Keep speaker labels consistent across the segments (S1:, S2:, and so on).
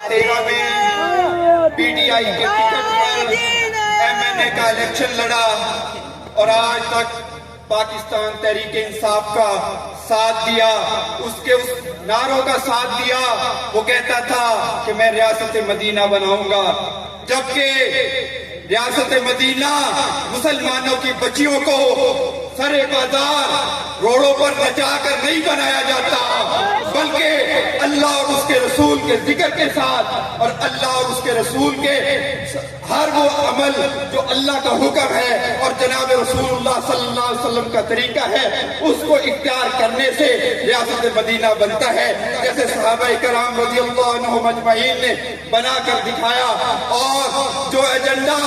S1: 13 میں P T I کے ticket پر M N اے کا الیکشن لڑا اور آج تک پاکستان تحریک انصاف کا ساتھ دیا، اس نعروں کا ساتھ دیا۔ وہ کہتا تھا کہ میں ریاست مدینہ بناؤں گا، جبکہ ریاست مدینہ مسلمانوں کی بچیوں کو سر بازار روڑوں پر بچا کر نہیں بنایا جاتا، بلکہ اللہ اور اس کے رسول کے ذکر کے ساتھ اور اللہ اور اس کے رسول کے ہر وہ عمل جو اللہ کا حکم ہے اور جناب رسول اللہ صلی اللہ علیہ وسلم کا طریقہ ہے، اس کو اختیار کرنے سے ریاست مدینہ بنتا ہے، جیسے صحابہ کرام رضی اللہ عنہم اجمعین نے بنا کر دکھایا۔ اور جو ایجنڈا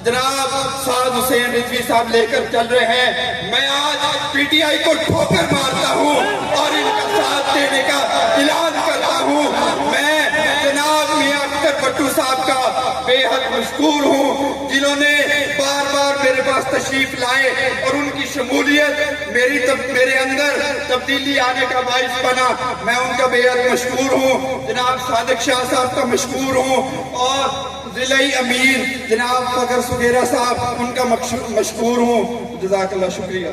S1: جناب سعد حسین رضوی صاحب لے کر چل رہے ہیں، میں آج پی ٹی آئی کو ٹھوکر مارتا ہوں اور ان کا ساتھ دینے کا اعلان کرتا ہوں۔ میں جناب میاں اختر بٹو صاحب کا بے حد مشکور ہوں، جنہوں نے بار بار میرے پاس تشریف لائے اور ان کی شمولیت میرے اندر تبدیلی آنے کا باعث بنا۔ میں ان کا بے حد مشکور ہوں، جناب صادق شاہ صاحب کا مشکور ہوں، اور ضلعی امیر جناب فخر سگیرہ صاحب ان کا مشکور ہوں۔ جزاک اللہ، شکریہ۔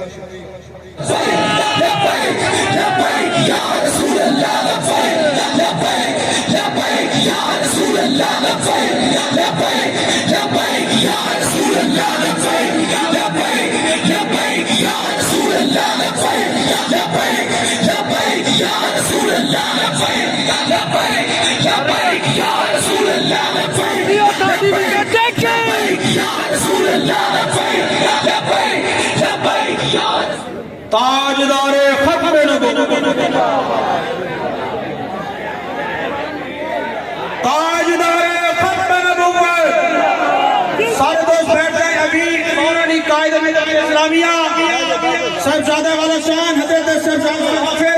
S2: تاجدار ختم نبوت، تاجدار ختم نبوت، سارے دوست بیٹھ گئے۔ ابھی مولانا قائد اسلامیہ صاحبزادہ والا شان حضرت صاحبزادہ